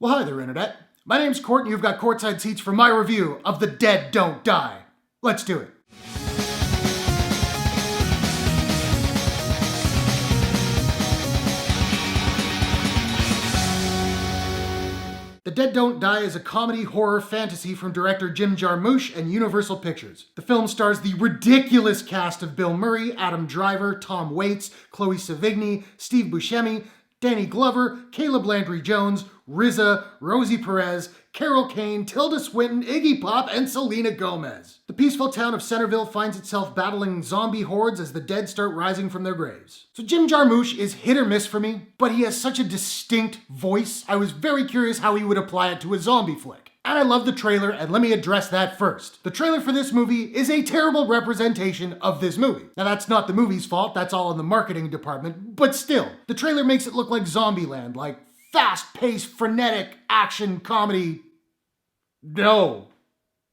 Well, hi there, Internet. My name's Court, and you've got courtside seats for my review of The Dead Don't Die. Let's do it. The Dead Don't Die is a comedy horror fantasy from director Jim Jarmusch and Universal Pictures. The film stars the ridiculous cast of Bill Murray, Adam Driver, Tom Waits, Chloe Sevigny, Steve Buscemi, Danny Glover, Caleb Landry Jones, RZA, Rosie Perez, Carol Kane, Tilda Swinton, Iggy Pop, and Selena Gomez. The peaceful town of Centerville finds itself battling zombie hordes as the dead start rising from their graves. So Jim Jarmusch is hit or miss for me, but he has such a distinct voice, I was very curious how he would apply it to a zombie flick. And I love the trailer, and let me address that first. The trailer for this movie is a terrible representation of this movie. Now that's not the movie's fault, that's all in the marketing department, but still, the trailer makes it look like Zombieland, like fast-paced, frenetic action comedy. No,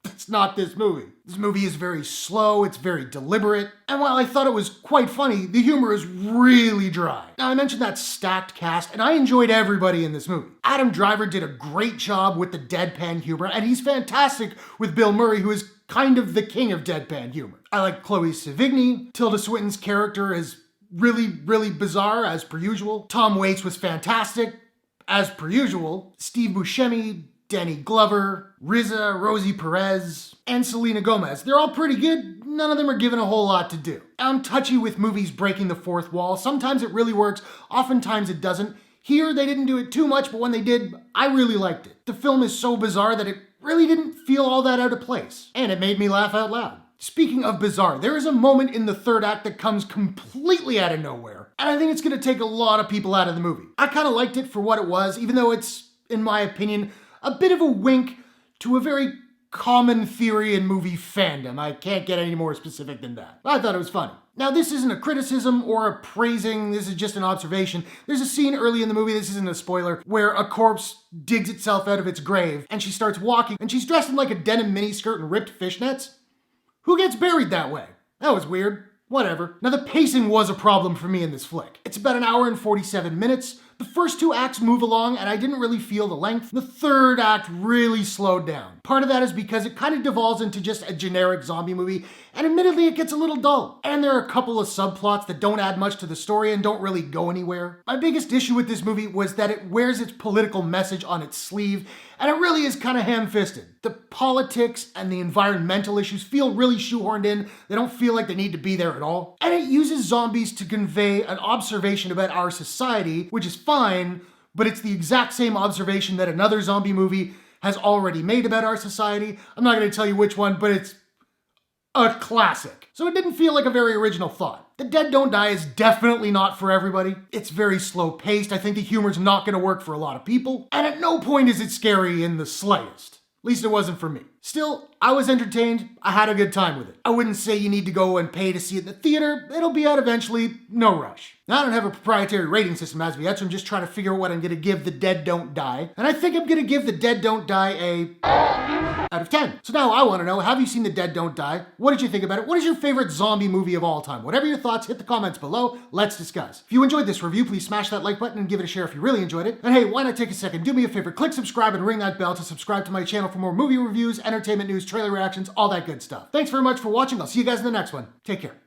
that's not this movie. This movie is very slow, it's very deliberate, and while I thought it was quite funny, the humor is really dry. Now I mentioned that stacked cast, and I enjoyed everybody in this movie. Adam Driver did a great job with the deadpan humor, and he's fantastic with Bill Murray, who is kind of the king of deadpan humor. I like Chloe Sevigny. Tilda Swinton's character is really bizarre, as per usual. Tom Waits was fantastic, as per usual. Steve Buscemi, Danny Glover, RZA, Rosie Perez, and Selena Gomez. They're all pretty good. None of them are given a whole lot to do. I'm touchy with movies breaking the fourth wall. Sometimes it really works, oftentimes it doesn't. Here, they didn't do it too much, but when they did, I really liked it. The film is so bizarre that it really didn't feel all that out of place. And it made me laugh out loud. Speaking of bizarre, there is a moment in the third act that comes completely out of nowhere, and I think it's gonna take a lot of people out of the movie. I kinda liked it for what it was, even though it's, in my opinion, a bit of a wink to a very common theory in movie fandom. I can't get any more specific than that. I thought it was funny. Now, this isn't a criticism or a praising, this is just an observation. There's a scene early in the movie, this isn't a spoiler, where a corpse digs itself out of its grave, and she starts walking, and she's dressed in like a denim miniskirt and ripped fishnets. Who gets buried that way? That was weird. Whatever. Now, the pacing was a problem for me in this flick. It's about an hour and 47 minutes. The first two acts move along, and I didn't really feel the length. The third act really slowed down. Part of that is because it kind of devolves into just a generic zombie movie, and admittedly, it gets a little dull. And there are a couple of subplots that don't add much to the story and don't really go anywhere. My biggest issue with this movie was that it wears its political message on its sleeve, and it really is kind of ham-fisted. The politics and the environmental issues feel really shoehorned in. They don't feel like they need to be there at all. And it uses zombies to convey an observation about our society, which is fine, but it's the exact same observation that another zombie movie has already made about our society. I'm not going to tell you which one, but it's a classic. So it didn't feel like a very original thought. The Dead Don't Die is definitely not for everybody. It's very slow paced. I think the humor's not going to work for a lot of people. And at no point is it scary in the slightest. At least it wasn't for me. Still, I was entertained. I had a good time with it. I wouldn't say you need to go and pay to see it in the theater. It'll be out eventually. No rush. Now, I don't have a proprietary rating system as of yet, so I'm just trying to figure out what I'm going to give The Dead Don't Die. And I think I'm going to give The Dead Don't Die a out of 10. So now I want to know, have you seen The Dead Don't Die? What did you think about it? What is your favorite zombie movie of all time? Whatever your thoughts, hit the comments below. Let's discuss. If you enjoyed this review, please smash that like button and give it a share if you really enjoyed it. And hey, why not take a second, do me a favor, click subscribe and ring that bell to subscribe to my channel for more movie reviews, entertainment news, trailer reactions, all that good stuff. Thanks very much for watching. I'll see you guys in the next one. Take care.